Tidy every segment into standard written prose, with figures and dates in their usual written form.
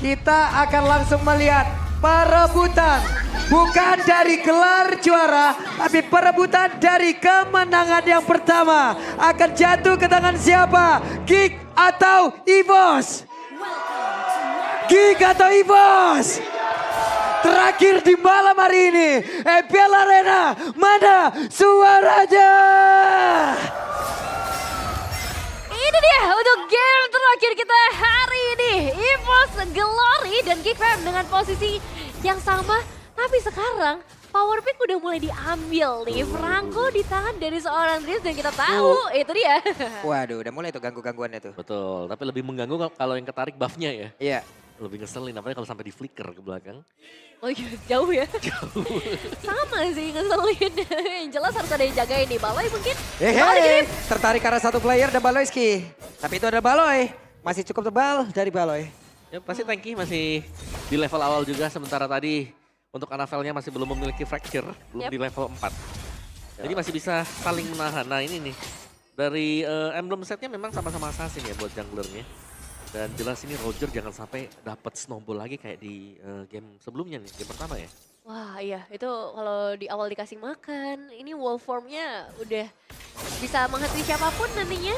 kita akan langsung melihat perebutan. Bukan dari gelar juara, tapi perebutan dari kemenangan yang pertama. Akan jatuh ke tangan siapa? Geek atau EVOS? Geek atau EVOS? Terakhir di malam hari ini, EPL Arena, mana suaranya? Ini dia untuk game terakhir kita hari ini. EVOS Glory dan Geek Fam dengan posisi yang sama. Tapi sekarang power pick udah mulai diambil nih. Franco di tangan dari seorang Dries dan kita tahu itu dia. Waduh, udah mulai tuh ganggu-gangguannya tuh. Betul, tapi lebih mengganggu kalau yang ketarik buffnya ya. Iya. Lebih ngeselin, apalagi kalau sampai di flicker ke belakang. Oh iya, jauh ya. Sama sih ngeselin. Yang jelas harus ada yang jagain nih. Baloy mungkin. Hehehe, tertarik karena satu player dan Baloyski. Tapi itu ada Baloy. Masih cukup tebal dari Baloy. Ya pasti tanky masih di level awal juga, sementara tadi untuk Anavelnya masih belum memiliki fracture, belum di level 4. Jadi masih bisa saling menahan. Nah ini nih, dari emblem setnya memang sama-sama assassin ya buat junglernya. Dan jelas ini Roger jangan sampai dapat snowball lagi kayak di game sebelumnya nih, game pertama ya. Wah iya, itu kalau di awal dikasih makan, ini wall formnya udah bisa menghantui siapapun nantinya.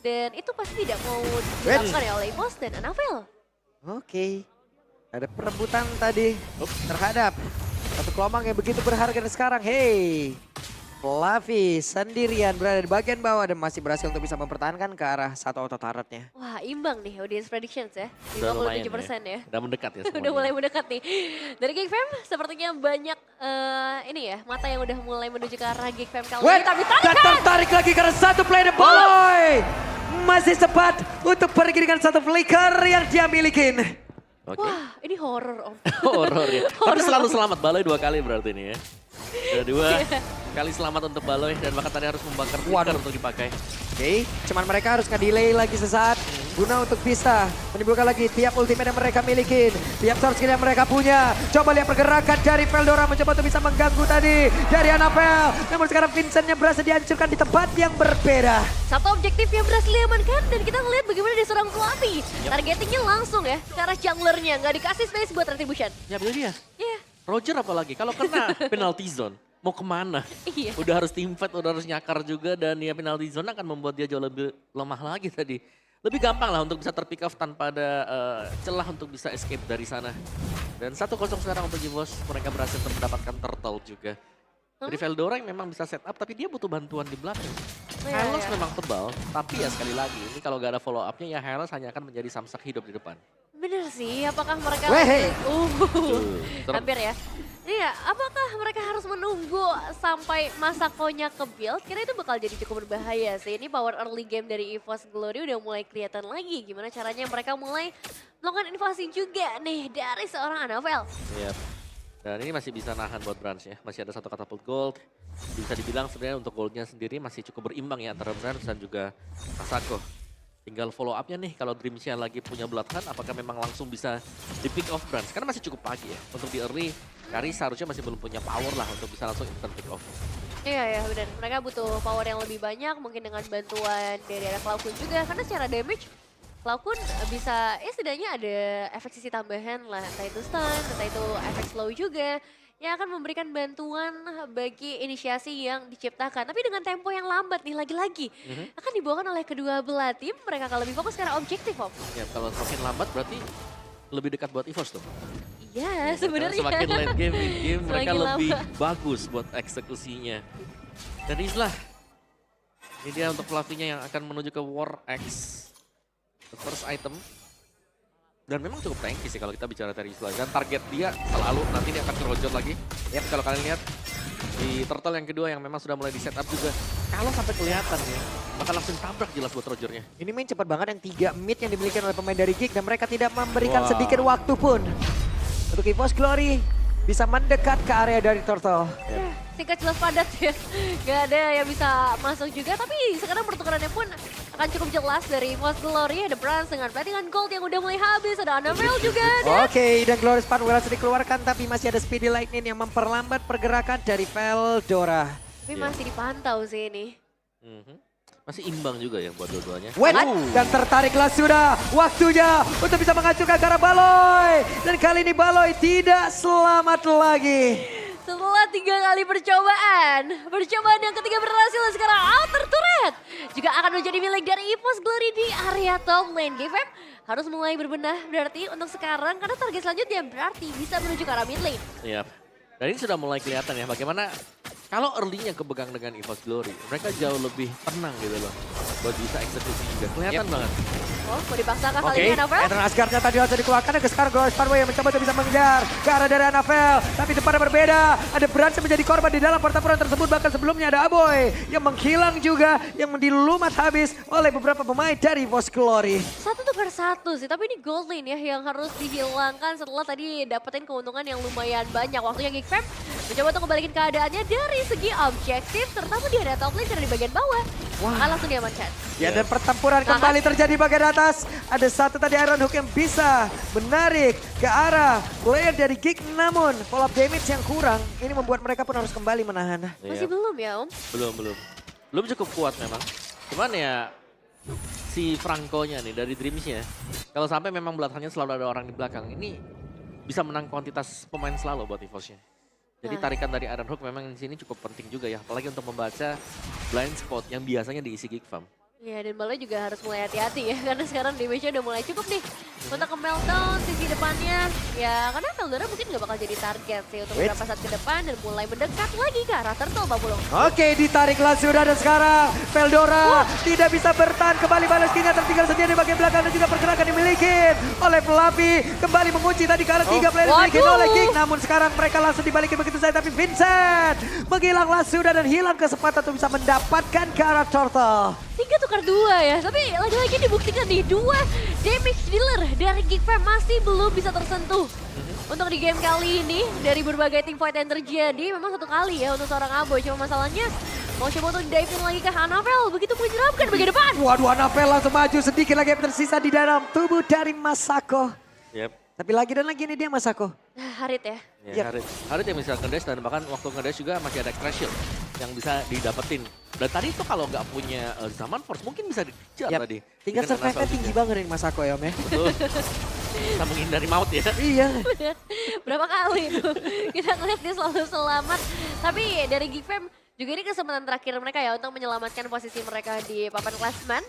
Dan itu pasti tidak mau dilakukan ya oleh EVOS dan Anavel. Oke. Ada perebutan tadi terhadap satu kelomang yang begitu berharga dan sekarang. Hey, Fluffy sendirian berada di bagian bawah dan masih berhasil untuk bisa mempertahankan ke arah satu auto turretnya. Wah imbang nih audience predictions ya, Udah lumayan 57% ya. Udah mendekat ya semuanya. Udah mulai mendekat nih. Dari Geek Fam sepertinya banyak ini ya, mata yang udah mulai menuju ke arah Geek Fam kali ini. Tapi dan tertarik lagi karena satu player Baloy. Masih sempat untuk pergi dengan satu flicker yang dia milikin. Oke. Wah ini horror om. Horor ya. Tapi selalu selamat Baloy 2 kali berarti ini ya. Ada 2 kali selamat untuk Baloy dan bahkan tadi harus membakar flicker untuk dipakai. Oke, cuman mereka harus nge-delay lagi sesaat guna untuk bisa menimbulkan lagi tiap ultimate yang mereka milikin, tiap source skill yang mereka punya. Coba lihat pergerakan dari Veldora mencoba untuk bisa mengganggu tadi dari Anavel. Namun sekarang Vincentnya berhasil dihancurkan di tempat yang berbeda. Satu objektif yang berhasil diamankan dan kita ngeliat bagaimana dia seorang Fluffy. Targetingnya langsung ya ke arah junglernya, nggak dikasih space buat retribution. Ya betul dia. Iya. Roger apalagi kalau kena penalty zone mau kemana? Iya. Udah harus team fight, udah harus nyakar juga dan ya penalty zone akan membuat dia jauh lebih lemah lagi tadi. Lebih gampang lah untuk bisa terpick off tanpa ada celah untuk bisa escape dari sana. Dan 1-0 sekarang untuk EVOS, mereka berhasil mendapatkan turtle juga. Dari Veldora yang memang bisa setup tapi dia butuh bantuan di belakang. Iya, Hylos iya. memang tebal, tapi ya sekali lagi ini kalau gak ada follow up-nya ya Hylos hanya akan menjadi samsak hidup di depan. Bener sih, apakah mereka Weh. hampir ya. Iya, apakah mereka harus menunggu sampai Masakonya ke build? Kira itu bakal jadi cukup berbahaya sih. Ini power early game dari EVOS Glory udah mulai kelihatan lagi. Gimana caranya mereka mulai melakukan invasi juga nih dari seorang Anavel. Iya. Dan ini masih bisa nahan buat Brans ya. Masih ada satu catapult gold. Bisa dibilang sebenarnya untuk goldnya sendiri masih cukup berimbang ya antara Brans dan juga Masako. Tinggal follow up-nya nih, kalau Dreamsnya lagi punya Blood Hunt, apakah memang langsung bisa di-pick off Brans? Karena masih cukup pagi ya, untuk di early, Kari seharusnya masih belum punya power lah untuk bisa langsung instant pick off. Iya ya benar, mereka butuh power yang lebih banyak, mungkin dengan bantuan dari ada Cloud juga. Karena secara damage, Cloud bisa, ya setidaknya ada efek sisi tambahan lah, entah itu stun, entah itu efek slow juga. Yang akan memberikan bantuan bagi inisiasi yang diciptakan. Tapi dengan tempo yang lambat nih lagi-lagi. Akan dibawakan oleh kedua belah tim, mereka akan lebih fokus karena objektif Om. Ya kalau semakin lambat berarti lebih dekat buat EVOS tuh. Iya sebenarnya. Semakin late game, in game mereka Semakin lebih lama. bagus buat eksekusinya. Dan inilah, ini dia untuk Fluffy-nya yang akan menuju ke War X. The first item. Dan memang cukup tanky sih kalau kita bicara dari Isla. Dan target dia selalu nanti dia akan ke Roger lagi. Ya kalau kalian lihat di turtle yang kedua yang memang sudah mulai di setup juga. Kalau sampai kelihatan ya, bakal langsung tabrak jelas buat Rogernya. Ini main cepat banget yang 3 mid yang dimiliki oleh pemain dari Geek dan mereka tidak memberikan Wah. sedikit waktu pun untuk EVOS Glory bisa mendekat ke area dari Turtle. Singkat jelas padat ya. Gak ada yang bisa masuk juga. Tapi sekarang pertukarannya pun akan cukup jelas dari EVOS Glory. Ada Brans dengan platingan gold yang udah mulai habis. Ada Anavel juga ada. Oke, dan Glorious Path berhasil dikeluarkan tapi masih ada Speedy Lightning yang memperlambat pergerakan dari Veldora. Tapi masih dipantau sih ini. Masih imbang juga ya buat dua-duanya. Wait, dan tertariklah sudah waktunya untuk bisa menghancurkan ke arah Baloy. Dan kali ini Baloy tidak selamat lagi. Setelah 3 kali percobaan yang ketiga berhasil sekarang Outer Turret juga akan menjadi milik dari EVOS Glory di area top lane. GFM harus mulai berbenah berarti untuk sekarang karena target selanjutnya berarti bisa menuju ke arah mid lane. Iya. Dan ini sudah mulai kelihatan ya bagaimana kalau early-nya kepegang dengan EVOS Glory, mereka jauh lebih tenang gitu loh. Buat bisa eksekusi juga, kelihatan banget. Oh, mau dipaksakan kali Oke, ini Anafel? Eternal Asgardnya tadi langsung dikeluarkan. Ada sekarang Glorious Sparway yang mencoba untuk bisa mengejar ke arah dari Anafel. Tapi tempatnya berbeda. Ada Brans yang menjadi korban di dalam pertempuran tersebut. Bahkan sebelumnya ada Aboy yang menghilang juga. Yang dilumat habis oleh beberapa pemain dari EVOS Glory. 1 tukar 1 sih, tapi ini gold lane ya yang harus dihilangkan setelah tadi dapetin keuntungan yang lumayan banyak. Waktunya GFM mencoba untuk kembalikan keadaannya dari segi objektif, terutama di area top lane karena di bagian bawah. Akan langsung diamankan. Ya, dan pertempuran kembali terjadi bagian atas. Ada satu tadi Iron Hook yang bisa menarik ke arah player dari Gig. Namun follow up damage yang kurang. Ini membuat mereka pun harus kembali menahan. Masih belum ya Om? Belum cukup kuat memang. Cuman ya si Franco-nya nih dari Dreams-nya. Kalau sampai memang belakangnya selalu ada orang di belakang. Ini bisa menang kuantitas pemain selalu buat EVOS-nya. Jadi tarikan dari Iron Hook memang di sini cukup penting juga ya. Apalagi untuk membaca blind spot yang biasanya diisi Geek Farm. Ya, dan Baloy juga harus mulai hati-hati ya, karena sekarang damage-nya udah mulai cukup nih. Untuk ke Meltdown, sisi depannya, ya karena Veldora mungkin gak bakal jadi target sih untuk beberapa saat ke depan dan mulai mendekat lagi ke arah Turtle, Pak Bulung. Oke, ditariklah sudah dan sekarang Veldora tidak bisa bertahan kembali balas skill-nya tertinggal saja di bagian belakang dan juga pergerakan dimiliki oleh Fluffy. Kembali mengunci tadi ke arah 3 player dimiliki oleh Geek, namun sekarang mereka langsung dibalikin begitu saja, tapi Vincent menghilanglah sudah dan hilang kesempatan untuk bisa mendapatkan ke arah Turtle. 3 tukar 2 ya, tapi lagi-lagi dibuktikan nih 2 damage dealer dari Geek Fam masih belum bisa tersentuh. Untuk di game kali ini, dari berbagai team fight yang terjadi, memang 1 kali ya untuk seorang Aboy. Cuma masalahnya, mau coba untuk dive lagi ke Anafel, begitu menyeramkan bagian depan. Waduh, Anafel langsung maju, sedikit lagi yang tersisa di dalam tubuh dari Masako. Yep. Tapi lagi dan lagi ini dia Masako. Harit ya. Ya, Harit yang bisa ngedash dan bahkan waktu ngedash juga masih ada extra shield yang bisa didapetin. Dan tadi itu kalau nggak punya Zaman Force mungkin bisa dikejar tadi. Tingkat survive-nya tinggi banget nih Masako ya Om ya. Betul. Bisa menghindari maut ya. Iya. Bener. Berapa kali tuh kita ngeliat dia selalu selamat. Tapi dari Geek Fam juga ini kesempatan terakhir mereka ya untuk menyelamatkan posisi mereka di papan klasmen.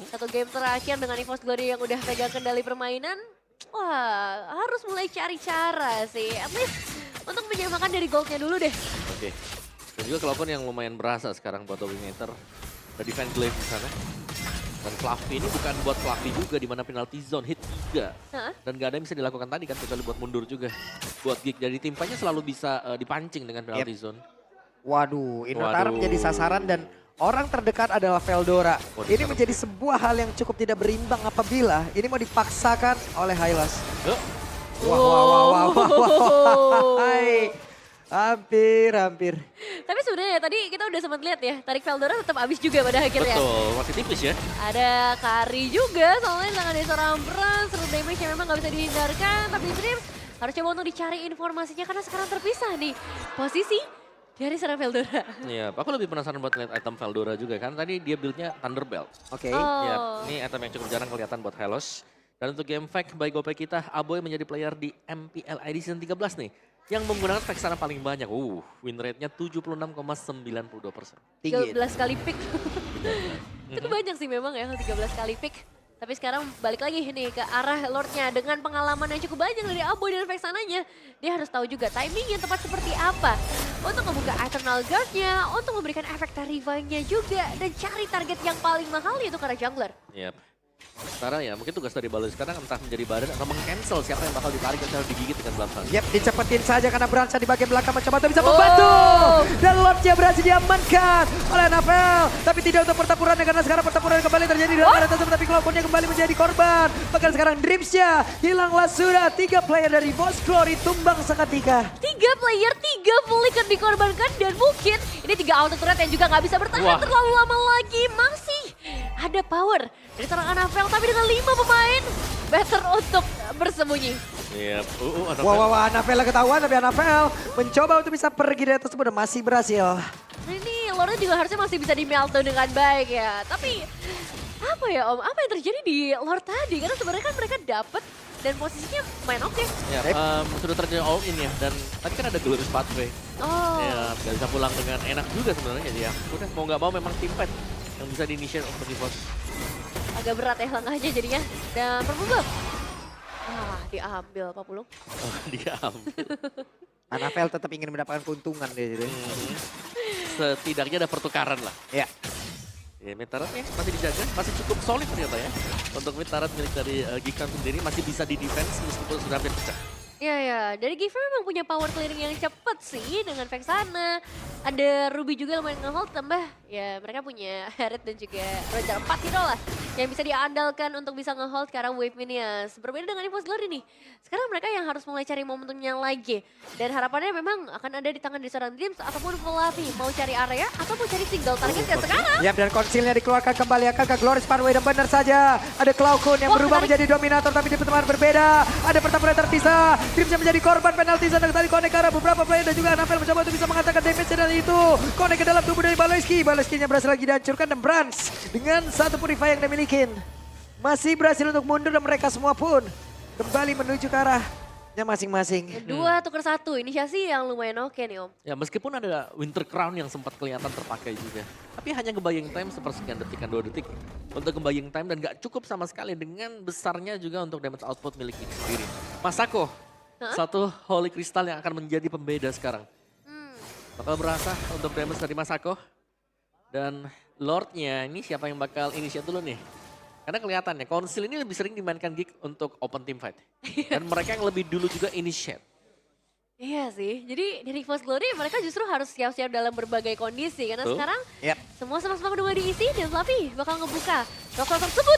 1 game terakhir dengan EVOS Glory yang udah pegang kendali permainan. Wah, harus mulai cari cara sih. At least untuk menyamakan dari goldnya dulu deh. Oke. Dan juga Cloud yang lumayan berasa sekarang buat Dominator. Ada defense glaive di sana. Dan Fluffy ini bukan buat Fluffy juga di mana penalty zone hit 3. Dan gak ada yang bisa dilakukan tadi kan kecuali buat mundur juga. Buat Geek jadi timpanya selalu bisa dipancing dengan penalty zone. Waduh, Inotara menjadi sasaran dan orang terdekat adalah Veldora. Ini menjadi sebuah hal yang cukup tidak berimbang apabila ini mau dipaksakan oleh Hylas. Wah. Hampir. Tapi sebenarnya tadi kita udah sempat lihat ya, tarik Veldora tetap habis juga pada akhirnya. Betul, masih tipis ya. Ada Kari juga, soalnya tangan dari seorang Brans, seru damage yang memang gak bisa dihindarkan. Tapi Dreams harus coba untuk dicari informasinya karena sekarang terpisah nih posisi dari seorang Veldora. Iya, aku lebih penasaran buat lihat item Veldora juga kan. Tadi dia build-nya Thunderbelt. Oke. Ya, ini item yang cukup jarang kelihatan buat Hylos. Dan untuk game fact by GoPay kita, Aboy menjadi player di MPLID Season 13 nih. Yang menggunakan fact sana paling banyak. Win rate-nya 76,92%. 13 kali pick. Itu banyak sih memang ya, 13 kali pick. Tapi sekarang balik lagi nih ke arah Lordnya dengan pengalaman yang cukup banyak dari Aboy dan fact sananya. Dia harus tahu juga timing yang tepat seperti apa. Untuk membuka Eternal Guard-nya, untuk memberikan efek terrifying-nya juga. Dan cari target yang paling mahal yaitu ke arah jungler. Yap. Sekarang ya mungkin tugas dari Baloy sekarang entah menjadi badan atau meng-cancel siapa yang bakal ditarik atau digigit dengan belakang. Yap, dicepetin saja karena Bransa di bagian belakang mencoba untuk bisa membantu. Dan Lordnya berhasil diamankan oleh Anafel. Tapi tidak untuk pertempurannya karena sekarang pertempuran kembali terjadi di dalam area tersebut. Tapi Cloud-nya kembali menjadi korban. Bahkan sekarang Dreams-nya hilanglah sudah. 3 player dari EVOS Glory tumbang seketika. 3 player, 3 flicker dikorbankan dan mungkin ini 3 auto turret yang juga nggak bisa bertahan terlalu lama lagi. Masih ada power dari seorang Anafel tapi dengan 5 pemain better untuk bersembunyi. Iya, Wah, Anafel ketahuan tapi Anafel mencoba untuk bisa pergi dari tersebut dan masih berhasil. Ini Lordnya juga harusnya masih bisa di meltdown dengan baik ya. Tapi apa ya Om, apa yang terjadi di Lord tadi? Karena sebenarnya kan mereka dapet dan posisinya main oke. Ya, sudah terjadi all in ya, dan tadi kan ada Glorious Pathway. Oh. Ya, gak bisa pulang dengan enak juga sebenarnya, jadi ya udah mau nggak mau memang tim fight yang bisa di-initiate untuk EVOS. Agak berat ya langkahnya jadinya. Dan Purple Buff. Wah, diambil Pak Pulung. Oh, dia ambil. Anavel tetap ingin mendapatkan keuntungan deh. Gitu. Setidaknya ada pertukaran lah. Ya. Ya, mid turretnya masih dijaga, masih cukup solid ternyata ya. Untuk mid turret milik dari Geekcam sendiri masih bisa di-defense meskipun sudah hampir pecah. Iya ya, dari Giver memang punya power clearing yang cepet sih dengan Vexana. Ada Ruby juga lumayan nge-hold, tambah ya mereka punya Herald dan juga Roger 4 hero lah yang bisa diandalkan untuk bisa nge-hold ke arah Wave Minions. Berbeda dengan EVOS Glory nih, sekarang mereka yang harus mulai cari momentumnya lagi. Dan harapannya memang akan ada di tangan dari seorang Dreams ataupun Fluffy. Mau cari area atau mau cari single target ya sekarang. Yap, dan konsilnya dikeluarkan kembali akan ke Glorious Pathway dan benar saja ada Cloud9 yang berubah menjadi dominator tapi di pertemuan berbeda. Ada pertempuran terpisah. Dreams yang menjadi korban penalti sedang tadi connect ke arah beberapa player dan juga Anavel mencoba untuk bisa mengatakan damage dan itu connect ke dalam tubuh dari Baloyski. Baloyski-nya berhasil lagi dihancurkan dan Brans dengan satu purify yang dimiliki masih berhasil untuk mundur dan mereka semua pun kembali menuju ke arahnya masing-masing. Dua tuker satu, inisiasi yang lumayan oke nih Om. Ya meskipun ada Winter Crown yang sempat kelihatan terpakai juga. Tapi hanya ngebayang time sepersekian detikan 2 detik. Untuk ngebayang time dan gak cukup sama sekali dengan besarnya juga untuk damage output milik ini sendiri. Masako, satu Holy Crystal yang akan menjadi pembeda sekarang. Bakal berasa untuk damage dari Masako. Dan Lordnya ini siapa yang bakal initiate dulu nih? Karena kelihatannya Konsil ini lebih sering dimainkan Geek untuk open team fight. Dan mereka yang lebih dulu juga initiate. Iya sih, jadi dari EVOS Glory mereka justru harus siap-siap dalam berbagai kondisi. Karena sekarang semua sama-sama udah diisi dan Fluffy bakal ngebuka rokok tersebut.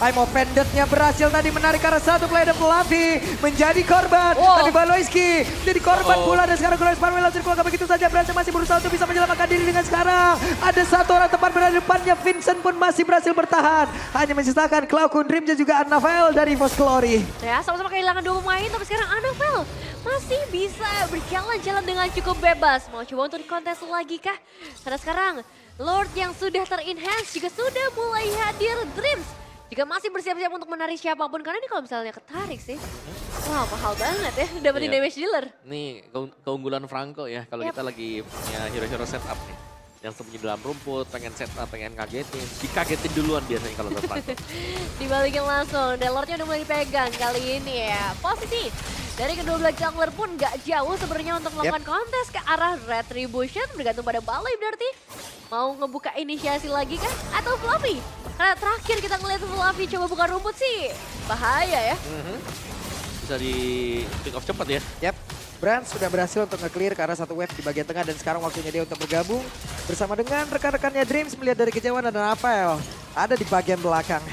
I'm offended-nya berhasil tadi menarik arah satu player dan Fluffy menjadi korban. Tapi Baloyski menjadi korban pula dan sekarang Glorious Pathway langsung keluar begitu saja. Brans masih berusaha untuk bisa menyelamatkan diri dengan sekarang. Ada satu orang tepat berada di depannya, Vincent pun masih berhasil bertahan. Hanya menyisakan Cloud9, Dream dan juga Anavel dari EVOS Glory. Ya sama-sama kehilangan 2 pemain tapi sekarang Anavel masih bisa berjalan-jalan dengan cukup bebas. Mau coba untuk dikontes lagi kah? Karena sekarang Lord yang sudah ter-enhance juga sudah mulai hadir. Dreams juga masih bersiap-siap untuk menarik siapapun. Karena ini kalau misalnya ketarik sih, wah mahal banget ya dapetin damage dealer. Nih keunggulan Franco ya kalau kita lagi punya hero-hero setup nih. Yang sembunyi dalam rumput, pengen setup, pengen ngagetin. Dikagetin duluan biasanya kalau udah Franco. Dibalikin langsung dan Lordnya udah mulai dipegang kali ini ya. Posisi dari kedua belah jungler pun gak jauh sebenarnya untuk melakukan kontes ke arah Retribution. Bergantung pada Balai berarti. Mau ngebuka inisiasi lagi kah? Atau Fluffy? Karena terakhir kita ngeliat Fluffy coba buka rumput sih. Bahaya ya. Bisa di pick off cepat ya. Yap, Brans sudah berhasil untuk nge-clear ke arah satu wave di bagian tengah dan sekarang waktunya dia untuk bergabung bersama dengan rekan-rekannya Dreams. Melihat dari kejauhan ada Anavel ada di bagian belakang.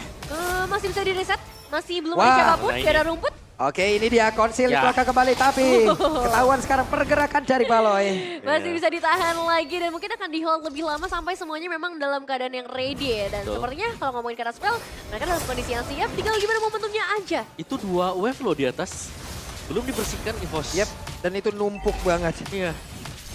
Masih bisa di reset. Masih belum ada siapapun, gak ada rumput. Oke, ini dia Konsil dikeluarkan kembali, tapi ketahuan sekarang pergerakan dari Baloy. Masih bisa ditahan lagi dan mungkin akan di-hold lebih lama sampai semuanya memang dalam keadaan yang ready ya. Dan sepertinya kalau ngomongin kata spell, mereka dalam kondisi yang siap, tinggal gimana momentumnya aja. Itu 2 wave loh di atas, belum dibersihkan EVOS. Yep, dan itu numpuk banget. Iya,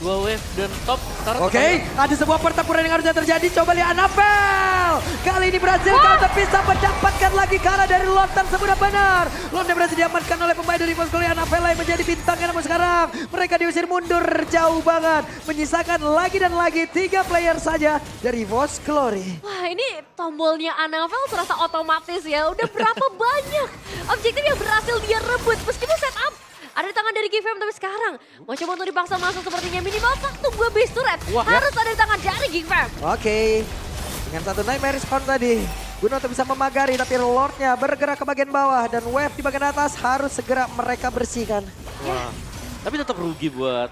2 wave dan top. Oke, ada sebuah pertempuran yang harusnya terjadi. Coba lihat Anavel. Kali ini berhasil counter bisa mendapatkan lagi karena dari Lord tersebut benar. Lord berhasil diamankan oleh pemain dari EVOS Glory. Anavel yang menjadi bintangnya namun sekarang mereka diusir mundur jauh banget. Menyisakan lagi dan lagi 3 player saja dari EVOS Glory. Wah ini tombolnya Anavel terasa otomatis ya. Udah berapa banyak objektif yang berhasil dia rebut meskipun setup. Ada di tangan dari Gifam tapi sekarang mau coba untuk dipaksa masuk sepertinya minimal 1 base turret. Harus ada di tangan dari Gifam. Oke, dengan satu nightmare spawn tadi. Guna untuk bisa memagari tapi Lordnya bergerak ke bagian bawah dan wave di bagian atas harus segera mereka bersihkan. Wah, tapi tetap rugi buat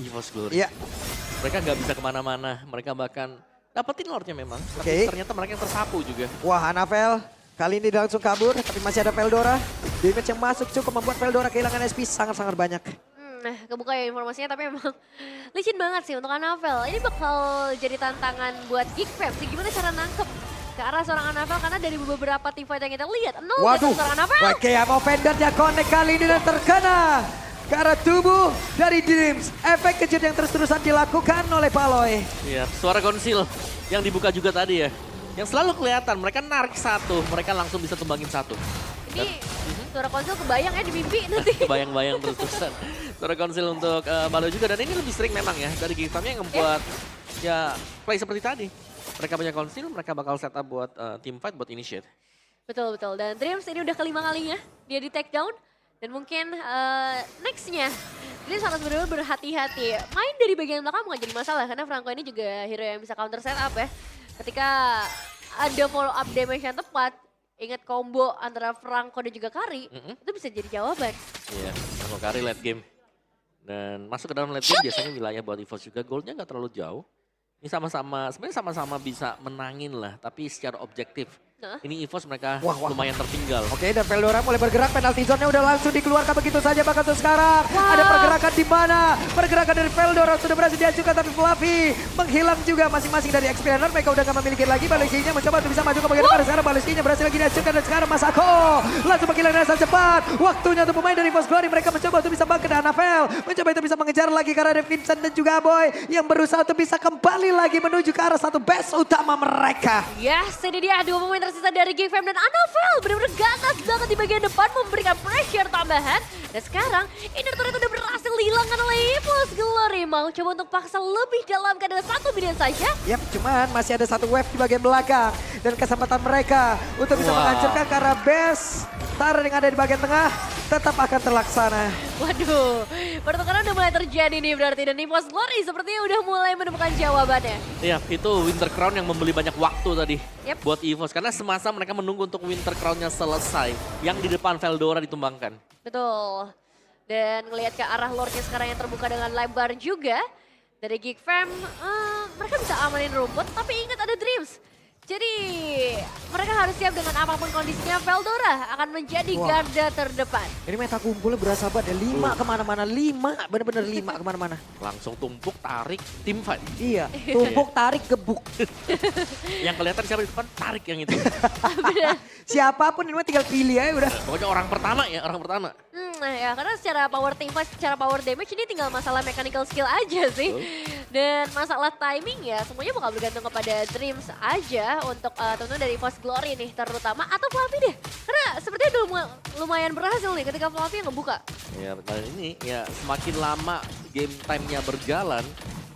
EVOS Glory. Iya. Mereka nggak bisa kemana-mana, mereka bahkan dapetin Lordnya memang. Tapi ternyata mereka yang tersapu juga. Wah, Anavel kali ini langsung kabur tapi masih ada Veldora. Damage yang masuk cukup membuat Veldora kehilangan SP sangat-sangat banyak. Nah, kebuka ya informasinya tapi emang licin banget sih untuk Anavel. Ini bakal jadi tantangan buat Geekfam sih. Gimana cara nangkep ke arah seorang Anavel karena dari beberapa teamfight yang kita lihat. Waduh, seorang Anavel. Oke, offender ya connect kali ini dan terkena ke arah tubuh dari Dreams. Efek kejut yang terus-terusan dilakukan oleh Paloy. Iya, suara konsil yang dibuka juga tadi ya. Yang selalu kelihatan, mereka narik satu, mereka langsung bisa tumbangin satu. Ini suara konsol kebayang ya di mimpi nanti. Kebayang-bayang terus-terusan. Suara konsil untuk Paloy juga, dan ini lebih sering memang ya, dari game-nya yang membuat ya play seperti tadi. Mereka punya konsil, mereka bakal setup buat team fight, buat initiate. Betul, betul. Dan Dreams ini udah kelima kalinya dia di take down. Dan mungkin nextnya Dreams harus benar-benar berhati-hati. Main dari bagian belakang bukan jadi masalah, karena Franco ini juga hero yang bisa counter setup ya. Ketika ada follow up damage yang tepat, ingat combo antara Franco dan juga Kari, itu bisa jadi jawaban. Iya, Franco Kari late game. Dan masuk ke dalam late game biasanya wilayah buat EVOS juga, goalnya nggak terlalu jauh. Ini sama-sama, sebenarnya sama-sama bisa menangin lah, tapi secara objektif. Ini EVOS mereka lumayan tertinggal. Oke, dan Veldora mulai bergerak, penalti zone-nya udah langsung dikeluarkan begitu saja bahkan sekarang. Ada pergerakan di mana? Pergerakan dari Veldora sudah berhasil diajukan, tapi Fluffy menghilang juga masing-masing dari Explainer. Mereka udah gak memiliki lagi, Baleskinya mencoba untuk bisa maju ke bagian depan. Sekarang Baleskinya berhasil lagi diajukan, dan sekarang Masako langsung menghilang dengan sangat cepat. Waktunya untuk pemain dari EVOS Glory, mereka mencoba untuk bisa bangkit, dan Anavel mencoba itu bisa mengejar lagi karena ada Vincent dan juga Aboy yang berusaha untuk bisa kembali lagi menuju ke arah satu base utama mereka. Yes, ini dia dua pemain tersisa dari Geek Fam dan Anavel. Benar-benar ganas banget di bagian depan memberikan pressure tambahan. Dan sekarang inner turret udah berhasil dihilangkan oleh EVOS Glory. Mau coba untuk paksa lebih dalam ke dalam satu minion saja. Yap, cuman masih ada satu wave di bagian belakang. Dan kesempatan mereka untuk bisa menghancurkan karena base Tara yang ada di bagian tengah tetap akan terlaksana. Waduh, pertukaran udah mulai terjadi nih berarti. Dan EVOS Glory sepertinya udah mulai menemukan jawabannya. Iya, itu Winter Crown yang membeli banyak waktu tadi Yep. buat EVOS. Karena semasa mereka menunggu untuk Winter Crown-nya selesai. Yang di depan Veldora ditumbangkan. Betul. Dan ngelihat ke arah Lordnya sekarang yang terbuka dengan lebar juga. Dari Geek Fam, mereka bisa amanin rumput, tapi ingat ada Dreams. Jadi mereka harus siap dengan apapun kondisinya. Veldora akan menjadi garda terdepan. Ini meta kumpulnya berasa banget ya, 5 kemana-mana, 5, bener-bener 5 kemana-mana. Langsung tumpuk, tarik, team fight. Iya, tumpuk, tarik, gebuk. Yang kelihatan siapa di depan, tarik yang itu. Siapapun ini mah tinggal pilih aja udah. Pokoknya orang pertama ya, orang pertama. Ya karena secara power team fight, secara power damage ini tinggal masalah mechanical skill aja sih. Dan masalah timing ya semuanya bakal bergantung kepada Dreams aja untuk tentu dari EVOS Glory nih terutama, atau Fluffy deh. Karena sepertinya udah lumayan berhasil nih ketika Fluffy yang ngebuka. Ya betul, ini ya semakin lama game time-nya berjalan,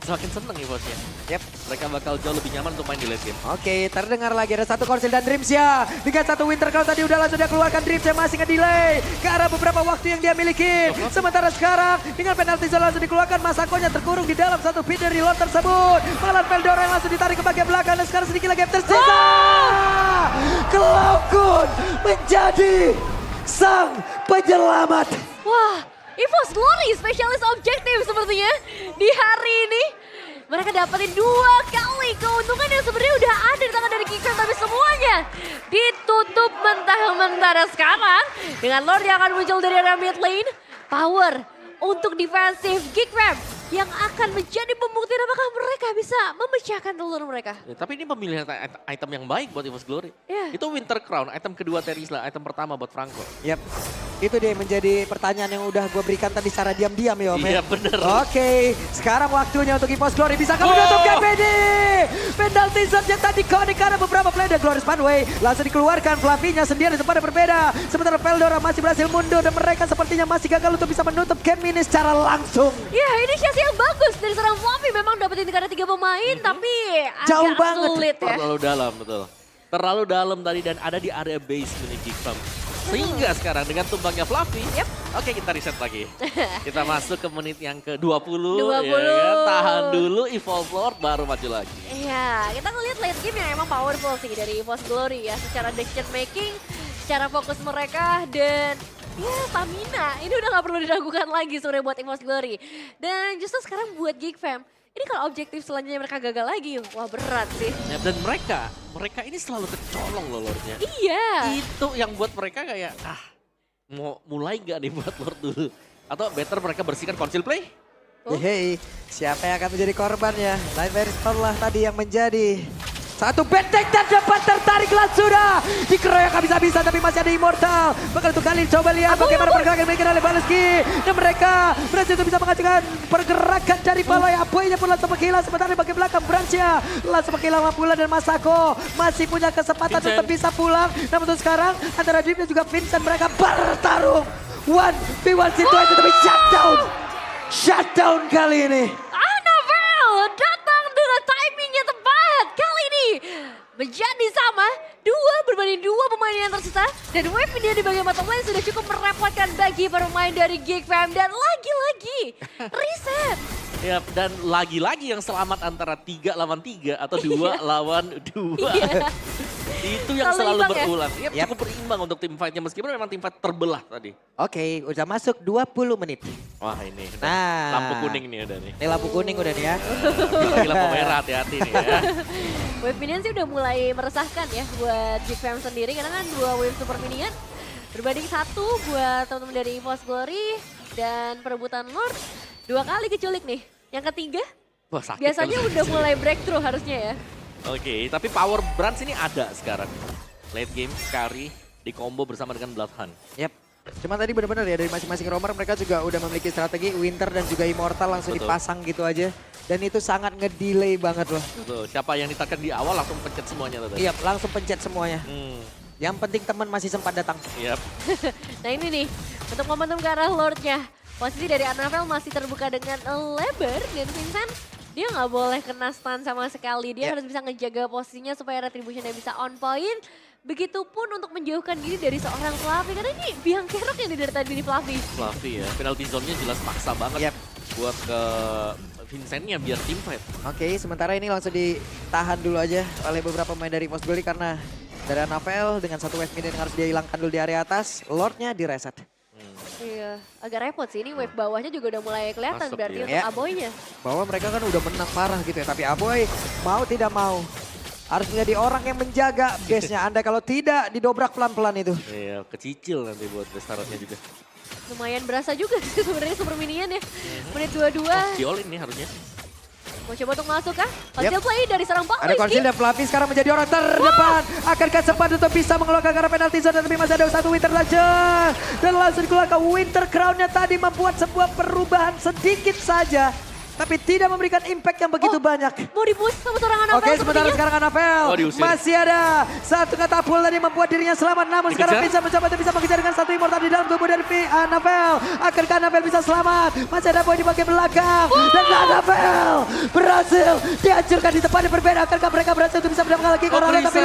semakin seneng EVOS-nya. Yep, mereka bakal jauh lebih nyaman untuk main di late game. Oke, terdengar lagi ada satu Konsil dan Dreams ya. Dengan satu Winter Crown tadi udah langsung dia keluarkan, Dreams yang masih nge-delay ke arah beberapa waktu yang dia miliki. Sementara sekarang dengan penalti zone langsung dikeluarkan, Masakonya terkurung di dalam satu pit dari lot tersebut. Malah Veldora yang langsung ditarik ke bagian belakang, dan sekarang sedikit lagi yang tersisa. Cloud menjadi sang penyelamat. Wah, EVOS Glory spesialis objektif sepertinya di hari ini. Mereka dapetin 2 kali keuntungan yang sebenarnya udah ada di tangan dari Geek Fam, tapi semuanya ditutup mentah-mentah. Dan sekarang dengan Lord yang akan muncul dari area mid lane, power untuk defensif Geek Fam yang akan menjadi pembuktian apakah mereka bisa memecahkan telur mereka. Ya, tapi ini pemilihan item yang baik buat EVOS Glory. Yeah. Itu Winter Crown, item kedua Terisla, item pertama buat Franco. Yap, itu dia menjadi pertanyaan yang udah gue berikan tadi secara diam-diam ya Om. Iya bener. Oke, sekarang waktunya untuk EVOS Glory. Bisakah menutupkan PD? Penalti zone yang tadi connect karena beberapa player dan Glorious Funway. Langsung dikeluarkan, Fluffy-nya sendiri di tempat yang berbeda. Sementara Veldora masih berhasil mundur dan mereka sepertinya masih gagal untuk bisa menutup game ini secara langsung. Ya, inisiasi yang bagus dari seorang Fluffy, memang dapetin karena 3 pemain, tapi Jauh agak banget. sulit ya. Terlalu dalam, betul. Terlalu dalam tadi dan ada di area base milik Geek Fam. Sehingga sekarang dengan tumbangnya Fluffy, oke kita reset lagi. Kita masuk ke menit yang ke-20. 20. Ya kan? Tahan dulu, Evolve Lord baru maju lagi. Iya, kita ngeliat late game yang emang powerful sih dari EVOS Glory ya. Secara decision making, secara fokus mereka, dan ya stamina. Ini udah gak perlu diragukan lagi sebenarnya buat EVOS Glory. Dan justru sekarang buat Geek Fam, ini kalau objektif selanjutnya mereka gagal lagi, wah berat sih. Ya, dan mereka ini selalu kecolong loh Lordnya. Iya. Itu yang buat mereka kayak, mau mulai gak nih buat Lord dulu? Atau better mereka bersihkan conceal play? Hei, siapa yang akan menjadi korbannya? Nightmare Storm lah tadi yang menjadi Satu benteng terdepan tertariklah sudah. Dikeroyok habis-habisan tapi masih ada Immortal. Bakal untuk kali coba lihat bagaimana pergerakan yang dimiliki oleh Baleski. Dan mereka berhasil untuk bisa mengajukan pergerakan dari Baloi. Aboynya pun langsung menghilang. Sementara di bagian belakang Brancia langsung menghilang Mapula dan Masako. Masih punya kesempatan Vincent untuk bisa pulang. Namun untuk sekarang antara Dream dan juga Vincent mereka bertarung. 1v1 situasi tapi shutdown. Shutdown kali ini. Annabelle datang dengan timing yang tepat. Kali ini menjadi sama. 2 pemain yang tersisa. Dan wave ini di bagian bottom lane sudah cukup merepotkan bagi pemain dari Geek Fam. Dan lagi-lagi reset. Ya, dan lagi-lagi yang selamat antara 3 lawan 3 atau 2 lawan 2. Iya. Itu yang Selalu selalu imbang ya? berulang. Ya, Yap. cukup berimbang untuk tim fight-nya meskipun memang tim fight terbelah tadi. Oke, udah masuk 20 menit. Wah ini, udah Nah. lampu kuning nih udah nih. Ini lampu kuning udah nih ya. Lagi lampu merah, hati-hati nih ya. Wave minion sih udah mulai meresahkan ya buat Geek Fam sendiri. Karena kan 2 wave super minion berbanding 1 buat teman-teman dari EVOS Glory. Dan perebutan Lord 2 kali keculik nih. Yang ketiga Wah sakit. biasanya kalau udah sakit. mulai breakthrough harusnya ya. Oke, tapi power Brands ini ada sekarang. Late game, carry, di combo bersama dengan Bloodhound. Yap. Cuma tadi benar-benar ya dari masing-masing romer mereka juga udah memiliki strategi Winter dan juga Immortal langsung Betul. dipasang gitu aja. Dan itu sangat ngedelay banget loh. Tuh, siapa yang ditekan di awal langsung pencet semuanya tadi. Iya, langsung pencet semuanya. Yang penting teman masih sempat datang. Yap. Nah ini nih, untuk momentum ke arah Lordnya. Posisi dari Annabelle masih terbuka dengan lebar. Dan Vincent, dia nggak boleh kena stun sama sekali. Dia harus bisa ngejaga posisinya supaya retributionnya bisa on point. Begitupun untuk menjauhkan diri dari seorang Fluffy. Karena ini biang kerok yang dari tadi di Fluffy. Fluffy ya, penalty zone-nya jelas paksa banget Yap. buat ke Vincentnya biar team fight. Oke, sementara ini langsung ditahan dulu aja oleh beberapa pemain dari Pos Goli karena dari Annabelle dengan satu wave minion yang harus dia hilangkan dulu di area atas, Lordnya direset. Iya, agak repot sih. Ini wave bawahnya juga udah mulai kelihatan Masuk berarti dia. untuk Ya. Aboynya. Bahwa mereka kan udah menang parah gitu ya, tapi Aboy mau tidak mau harus menjadi orang yang menjaga base-nya. Anda kalau tidak didobrak pelan-pelan itu. Iya, kecicil nanti buat restaurantnya juga. Lumayan berasa juga sih sebenarnya super minion ya. Menit 22. Di all in nih harusnya. Mau coba untuk masuk kah? Conceal play dari seorang Pak Ada Konsil dan Fluffy sekarang menjadi orang terdepan. Akankah sempat untuk bisa mengeluarkan karena penalti zone, tapi masih ada satu Winter Legend. Dan langsung dikeluarkan Winter Crown-nya tadi membuat sebuah perubahan sedikit saja. Tapi tidak memberikan impact yang begitu banyak. Mau dipush sama seorang Annabelle Oke, sementara sepertinya. sekarang Annabelle Oh, diusir. masih ada satu katapult tadi membuat dirinya selamat. Namun Dikejar. sekarang bisa mencoba untuk bisa mengejar dengan satu Immortal di dalam tubuh dari Annabelle. Akankah Annabelle bisa selamat? Masih ada Boy di bagian belakang. Dan Annabelle berhasil dihancurkan di tempat yang berbeda. Akankah mereka berhasil untuk bisa mendapatkan lagi karena reset. tapi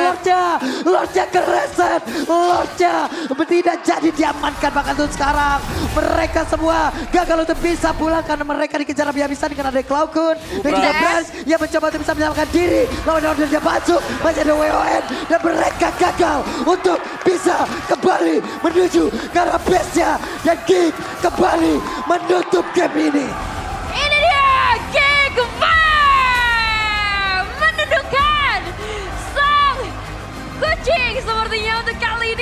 Lordnya kereset. Lordnya tidak jadi diamankan bahkan untuk sekarang. Mereka semua gagal untuk bisa pulang karena mereka dikejar habis-habisan dengan ada Cloudkun dan juga Brands yang mencoba untuk bisa menyelamatkan diri. Lawan ordernya Batsu, masih ada WON dan mereka gagal untuk bisa kembali menuju ke arah base-nya dan Geek kembali menutup game ini. Ini dia Geek Fam menundukkan sang kucing sepertinya untuk kali ini.